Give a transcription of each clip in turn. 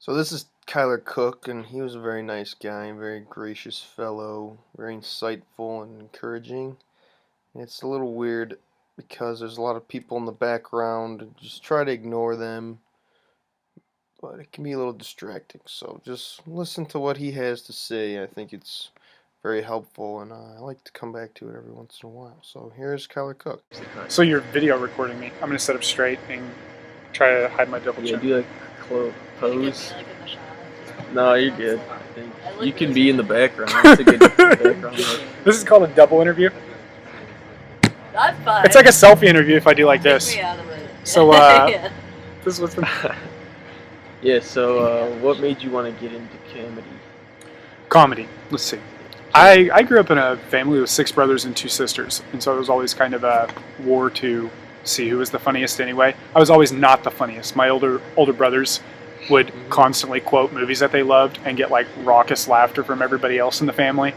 So this is Kyler Cook, and he was a very nice guy, very gracious fellow, very insightful and encouraging. It's a little weird because there's a lot of people in the background. Just try to ignore them, but it can be a little distracting. So just listen to what he has to say. I think it's very helpful, and I like to come back to it every once in a while. So here's Kyler Cook. So you're video recording me. I'm gonna sit up straight and try to hide my double Yeah, chin. do like pose. No, you're good. I think you can be in the background. It's a good background look. This is called a double interview. That's fine. It's like a selfie interview if I do like Take this. me out of it. So, Yeah. This is what's been Yeah. So, what made you want to get into comedy? comedy. Let's see. I grew up in a family with 6 brothers and 2 sisters, and so it was always kind of a war to see who was the funniest anyway. I was always not the funniest. My older brothers would constantly quote movies that they loved and get like raucous laughter from everybody else in the family,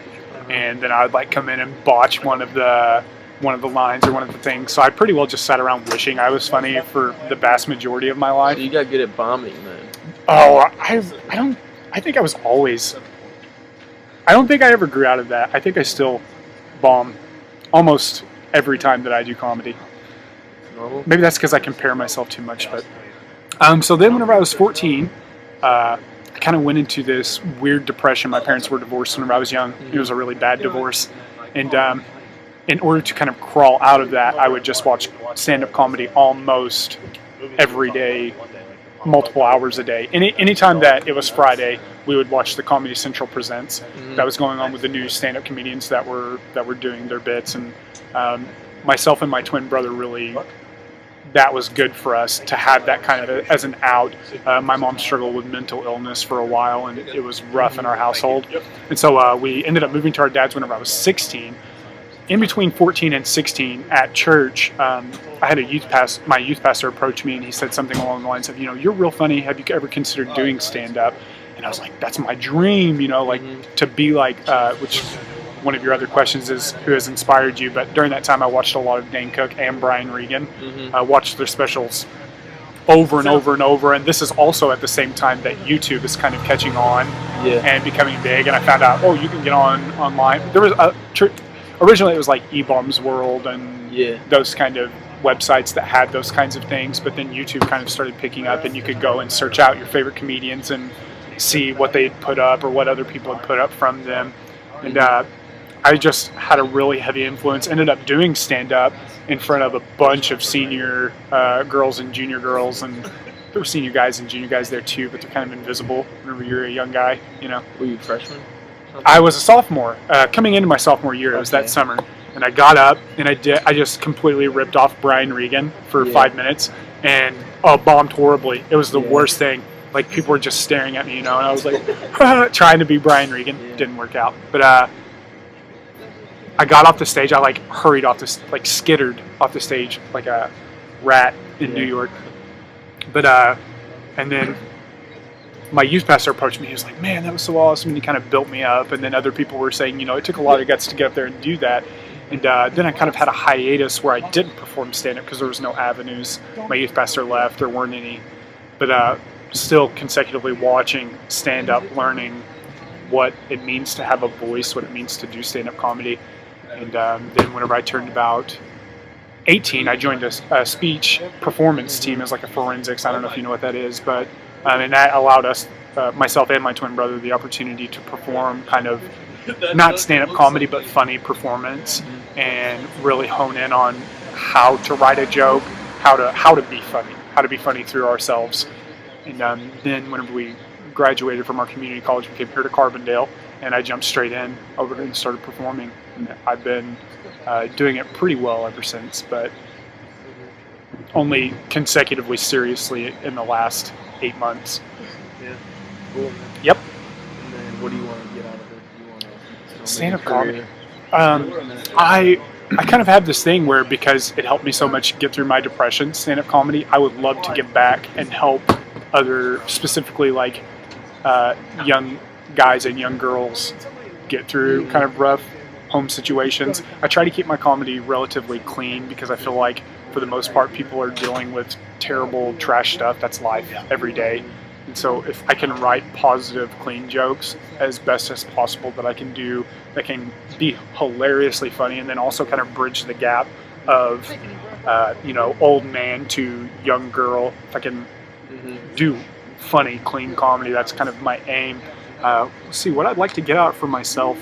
and then I would like come in and botch one of the lines or one of the things. So I pretty well just sat around wishing I was funny for the vast majority of my life. So you got good at bombing, then. Oh, I think I was always. I don't think I ever grew out of that. I think I still bomb almost every time that I do comedy. Normal. Maybe that's because I compare myself too much. But so then, whenever I was 14, I kind of went into this weird depression. My parents were divorced whenever I was young. It was a really bad divorce, and in order to kind of crawl out of that, I would just watch stand-up comedy almost every day, multiple hours a day. Anytime that it was Friday, we would watch the Comedy Central Presents that was going on with the new stand-up comedians that were doing their bits, and myself and my twin brother really. That was good for us to have that kind of as an out. My mom struggled with mental illness for a while, and it was rough in our household. And so we ended up moving to our dad's whenever I was 16. In between 14 and 16 at church, I had my youth pastor approached me, and he said something along the lines of, you're real funny. Have you ever considered doing stand-up? And I was like, that's my dream, to be like, which one of your other questions is who has inspired you. But during that time, I watched a lot of Dane Cook and Brian Regan. I watched their specials over and over and over. And this is also at the same time that YouTube is kind of catching on and becoming big. And I found out, you can get online. There was originally it was like eBombs World and those kind of websites that had those kinds of things. But then YouTube kind of started picking up, and you could go and search out your favorite comedians and see what they'd put up or what other people had put up from them. And I just had a really heavy influence. Ended up doing stand-up in front of a bunch of senior girls and junior girls, and there were senior guys and junior guys there too, but they're kind of invisible whenever you're a young guy, Were you a freshman? I was a sophomore. Coming into my sophomore year, it was that summer, and I got up and I just completely ripped off Brian Regan for 5 minutes and bombed horribly. It was the worst thing. Like, people were just staring at me, and I was like trying to be Brian Regan. Didn't work out, but I got off the stage. I hurried off this, skittered off the stage like a rat in New York. But and then my youth pastor approached me. He was like, "Man, that was so awesome!" And he kind of built me up. And then other people were saying, it took a lot of guts to get up there and do that. And then I kind of had a hiatus where I didn't perform stand-up because there was no avenues. My youth pastor left. There weren't any. But still consecutively watching stand-up, learning what it means to have a voice, what it means to do stand-up comedy. And then whenever I turned about 18, I joined a speech performance team as like a forensics. I don't know if you know what that is, but and that allowed us, myself and my twin brother, the opportunity to perform kind of not stand-up comedy, but funny performance, and really hone in on how to write a joke, how to be funny through ourselves. And then whenever we graduated from our community college, we came here to Carbondale, and I jumped straight in over and started performing. And I've been doing it pretty well ever since, but only consecutively seriously in the last 8 months. Yeah. Cool. Yep. And then what do you want to get out of it? Do you want to stand-up comedy. I kind of have this thing where, because it helped me so much get through my depression, stand-up comedy, I would love to give back and help other, specifically like young guys and young girls get through kind of rough home situations. I try to keep my comedy relatively clean because I feel like for the most part people are dealing with terrible trash stuff. That's life every day. And so if I can write positive, clean jokes as best as possible that I can do, that can be hilariously funny, and then also kind of bridge the gap of, old man to young girl. If I can do funny, clean comedy, that's kind of my aim. Let's see what I'd like to get out for myself.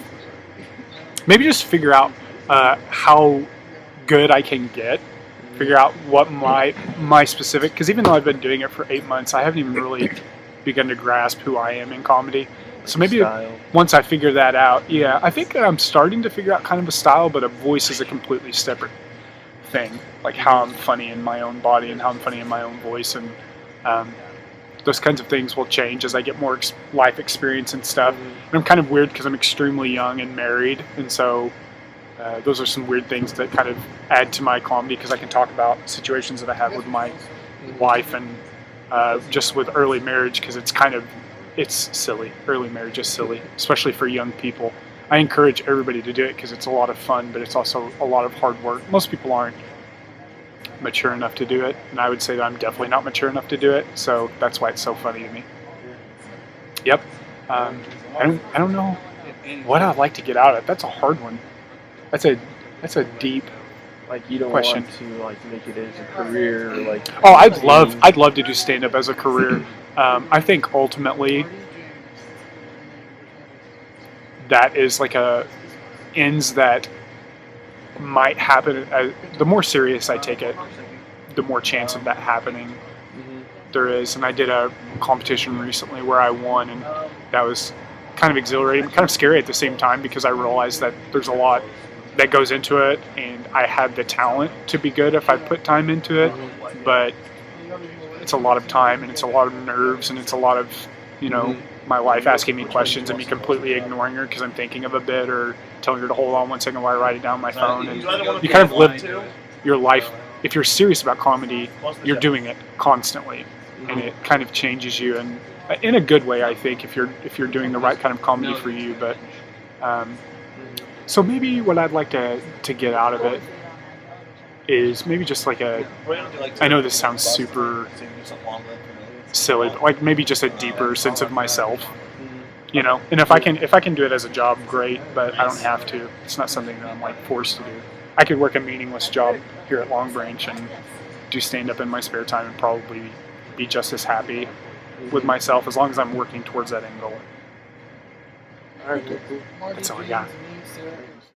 Maybe just figure out how good I can get. Figure out what my specific, because even though I've been doing it for 8 months, I haven't even really begun to grasp who I am in comedy. So maybe Style. once I figure that out, yeah, I think I'm starting to figure out kind of a style, but a voice is a completely separate thing. Like how I'm funny in my own body and how I'm funny in my own voice, and those kinds of things will change as I get more life experience and stuff. And I'm kind of weird because I'm extremely young and married, and so those are some weird things that kind of add to my comedy, because I can talk about situations that I had with my wife and just with early marriage, because it's silly. Early marriage is silly, especially for young people. I encourage everybody to do it because it's a lot of fun, but it's also a lot of hard work. Most people aren't mature enough to do it, and I would say that I'm definitely not mature enough to do it, so that's why it's so funny to me. Yep. I don't know what I'd like to get out of it. That's a hard one. That's a deep Like you don't question. want to like make it as a career, or like. Oh, I'd love to do stand up as a career. I think ultimately that is like ends that might happen. The more serious I take it, the more chance of that happening there is. And I did a competition recently where I won, and that was kind of exhilarating, kind of scary at the same time, because I realized that there's a lot that goes into it, and I had the talent to be good if I put time into it, but it's a lot of time, and it's a lot of nerves, and it's a lot of, my wife asking me questions and me completely ignoring her because I'm thinking of a bit, or telling her to hold on one second while I write it down on my phone. And you kind of live your life. If you're serious about comedy, you're doing it constantly, and it kind of changes you, and in a good way, I think, if you're doing the right kind of comedy for you. But so maybe what I'd like to get out of it is maybe just like I know this sounds super silly, but like maybe just a deeper sense of myself, and if I can do it as a job, great, but I don't have to. It's not something that I'm like forced to do. I could work a meaningless job here at Long Branch and do stand up in my spare time and probably be just as happy with myself, as long as I'm working towards that end goal. All right, cool. That's all I got.